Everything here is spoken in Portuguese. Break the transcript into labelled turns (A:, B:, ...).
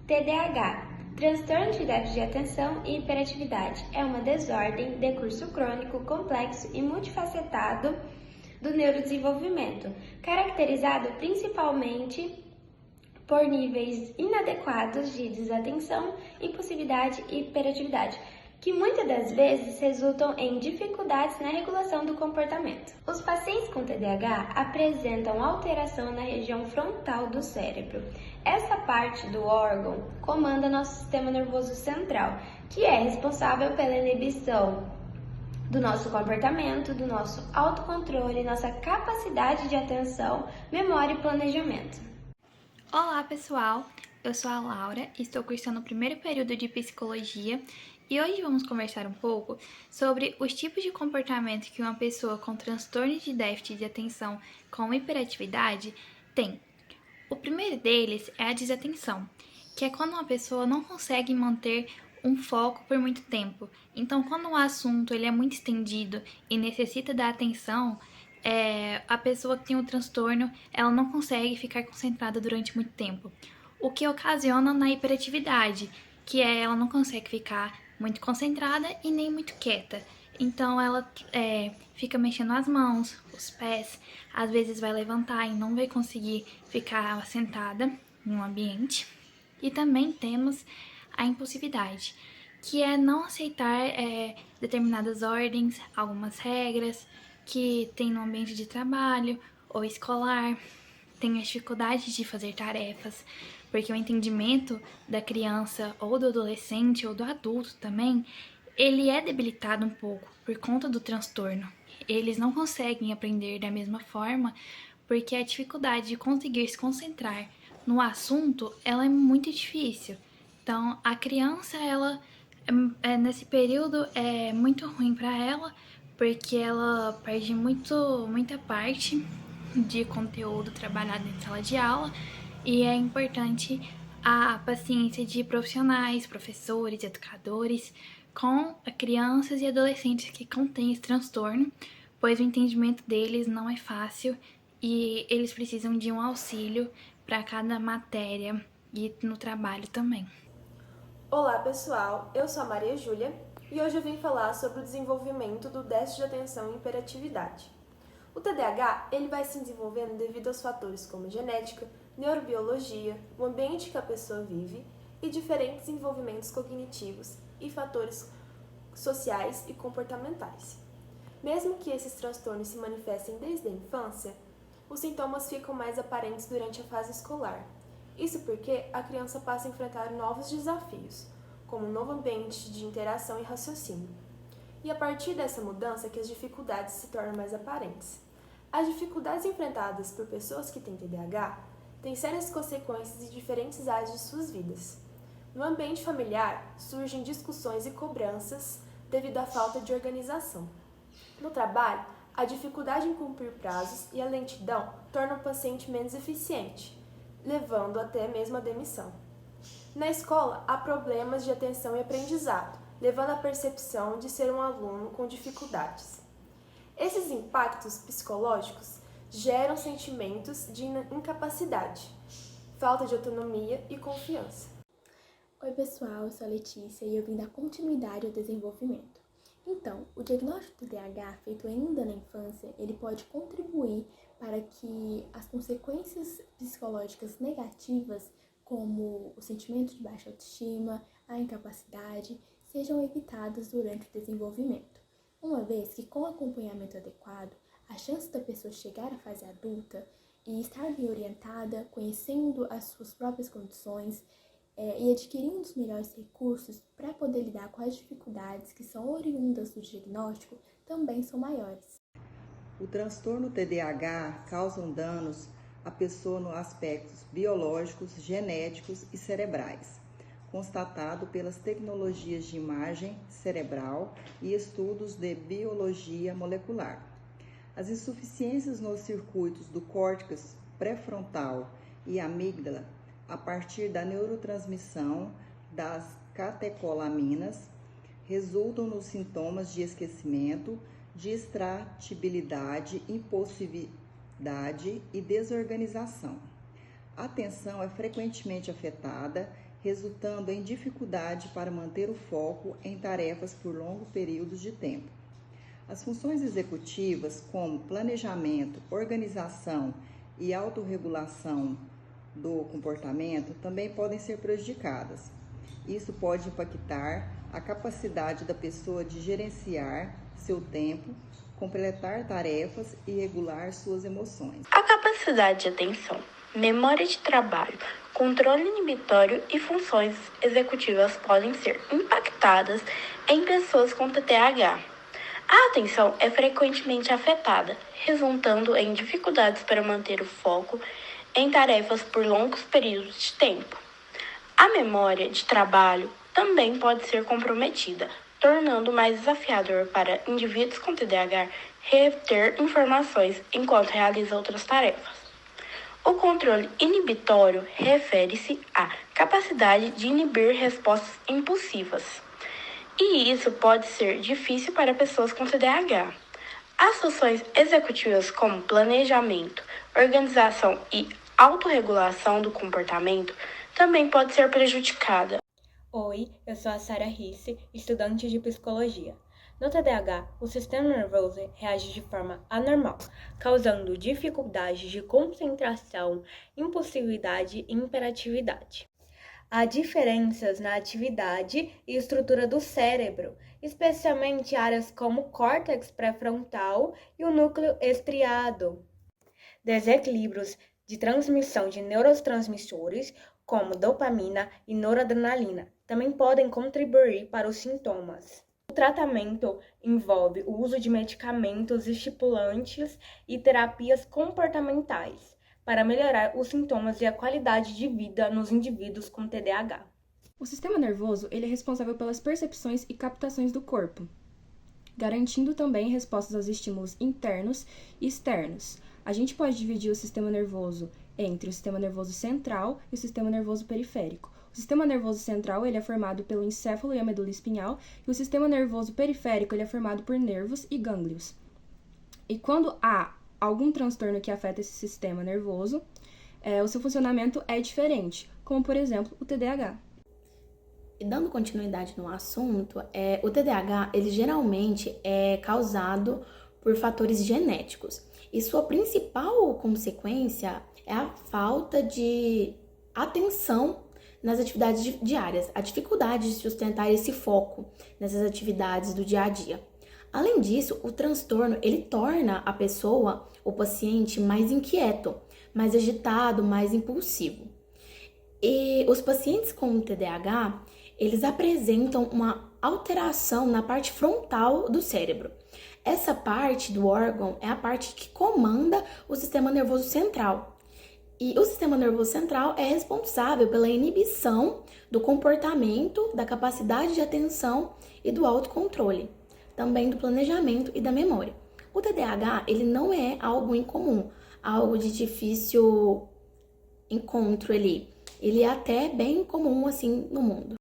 A: TDAH, transtorno de déficit de atenção e hiperatividade, é uma desordem de curso crônico, complexo e multifacetado do neurodesenvolvimento, caracterizado principalmente por níveis inadequados de desatenção, impulsividade e hiperatividade, que muitas das vezes resultam em dificuldades na regulação do comportamento. Os pacientes com TDAH apresentam alteração na região frontal do cérebro. Essa parte do órgão comanda nosso sistema nervoso central, que é responsável pela inibição do nosso comportamento, do nosso autocontrole, nossa capacidade de atenção, memória e planejamento.
B: Olá pessoal, eu sou a Laura e estou cursando o primeiro período de Psicologia e hoje vamos conversar um pouco sobre os tipos de comportamento que uma pessoa com transtorno de déficit de atenção com hiperatividade tem. O primeiro deles é a desatenção, que é quando uma pessoa não consegue manter um foco por muito tempo. Então, quando o assunto ele é muito estendido e necessita da atenção, a pessoa que tem o transtorno, ela não consegue ficar concentrada durante muito tempo. O que ocasiona na hiperatividade, que é ela não consegue ficar muito concentrada e nem muito quieta. Então ela fica mexendo as mãos, os pés, às vezes vai levantar e não vai conseguir ficar sentada em um ambiente. E também temos a impulsividade, que é não aceitar determinadas ordens, algumas regras que tem no ambiente de trabalho ou escolar, tem a dificuldade de fazer tarefas, porque o entendimento da criança ou do adolescente ou do adulto também, ele é debilitado um pouco por conta do transtorno. Eles não conseguem aprender da mesma forma porque a dificuldade de conseguir se concentrar no assunto, ela é muito difícil. Então, a criança, ela nesse período é muito ruim para ela, porque ela perde muita parte de conteúdo trabalhado em sala de aula e é importante a paciência de profissionais, professores, educadores com crianças e adolescentes que contêm esse transtorno, pois o entendimento deles não é fácil e eles precisam de um auxílio para cada matéria e no trabalho também.
C: Olá pessoal, eu sou a Maria Júlia e hoje eu vim falar sobre o desenvolvimento do déficit de atenção e hiperatividade. O TDAH ele vai se desenvolvendo devido aos fatores como genética, neurobiologia, o ambiente que a pessoa vive e diferentes desenvolvimentos cognitivos e fatores sociais e comportamentais. Mesmo que esses transtornos se manifestem desde a infância, os sintomas ficam mais aparentes durante a fase escolar. Isso porque a criança passa a enfrentar novos desafios, como um novo ambiente de interação e raciocínio. E a partir dessa mudança que as dificuldades se tornam mais aparentes. As dificuldades enfrentadas por pessoas que têm TDAH têm sérias consequências em diferentes áreas de suas vidas. No ambiente familiar, surgem discussões e cobranças devido à falta de organização. No trabalho, a dificuldade em cumprir prazos e a lentidão tornam o paciente menos eficiente, levando até mesmo à demissão. Na escola, há problemas de atenção e aprendizado, levando à percepção de ser um aluno com dificuldades. Esses impactos psicológicos geram sentimentos de incapacidade, falta de autonomia e confiança.
D: Oi pessoal, eu sou a Letícia e eu vim dar continuidade ao desenvolvimento. Então, o diagnóstico do TDAH feito ainda na infância, ele pode contribuir para que as consequências psicológicas negativas, como o sentimento de baixa autoestima, a incapacidade, sejam evitadas durante o desenvolvimento. Uma vez que com acompanhamento adequado, a chance da pessoa chegar à fase adulta e estar bem orientada, conhecendo as suas próprias condições, e adquirindo os melhores recursos para poder lidar com as dificuldades que são oriundas do diagnóstico também são maiores.
E: O transtorno TDAH causa danos à pessoa nos aspectos biológicos, genéticos e cerebrais, constatado pelas tecnologias de imagem cerebral e estudos de biologia molecular. As insuficiências nos circuitos do córtex pré-frontal e amígdala a partir da neurotransmissão das catecolaminas, resultam nos sintomas de esquecimento, distratibilidade, impulsividade e desorganização. A atenção é frequentemente afetada resultando em dificuldade para manter o foco em tarefas por longos períodos de tempo. As funções executivas, como planejamento, organização e autorregulação do comportamento, também podem ser prejudicadas. Isso pode impactar a capacidade da pessoa de gerenciar seu tempo, completar tarefas e regular suas emoções.
F: A capacidade de atenção, memória de trabalho, controle inibitório e funções executivas podem ser impactadas em pessoas com TDAH. A atenção é frequentemente afetada, resultando em dificuldades para manter o foco em tarefas por longos períodos de tempo. A memória de trabalho também pode ser comprometida, tornando mais desafiador para indivíduos com TDAH reter informações enquanto realiza outras tarefas. O controle inibitório refere-se à capacidade de inibir respostas impulsivas. E isso pode ser difícil para pessoas com TDAH. As funções executivas como planejamento, organização e autorregulação do comportamento também pode ser prejudicada.
G: Oi, eu sou a Sara Risse, estudante de psicologia. No TDAH, o sistema nervoso reage de forma anormal, causando dificuldade de concentração, impulsividade e hiperatividade. Há diferenças na atividade e estrutura do cérebro, especialmente áreas como o córtex pré-frontal e o núcleo estriado. Desequilíbrios de transmissão de neurotransmissores, como dopamina e noradrenalina, também podem contribuir para os sintomas. O tratamento envolve o uso de medicamentos estimulantes e terapias comportamentais para melhorar os sintomas e a qualidade de vida nos indivíduos com TDAH.
H: O sistema nervoso ele é responsável pelas percepções e captações do corpo, garantindo também respostas aos estímulos internos e externos. A gente pode dividir o sistema nervoso entre o sistema nervoso central e o sistema nervoso periférico. O sistema nervoso central ele é formado pelo encéfalo e a medula espinhal, e o sistema nervoso periférico ele é formado por nervos e gânglios. E quando há algum transtorno que afeta esse sistema nervoso, o seu funcionamento é diferente, como por exemplo o TDAH.
I: E dando continuidade no assunto, o TDAH ele geralmente é causado por fatores genéticos. E sua principal consequência é a falta de atenção nas atividades diárias, a dificuldade de sustentar esse foco nessas atividades do dia a dia. Além disso, o transtorno ele torna a pessoa, o paciente, mais inquieto, mais agitado, mais impulsivo. E os pacientes com TDAH, eles apresentam uma alteração na parte frontal do cérebro. Essa parte do órgão é a parte que comanda o sistema nervoso central. E o sistema nervoso central é responsável pela inibição do comportamento, da capacidade de atenção e do autocontrole, também do planejamento e da memória. O TDAH, ele não é algo incomum, algo de difícil encontro ali. Ele é até bem comum assim no mundo.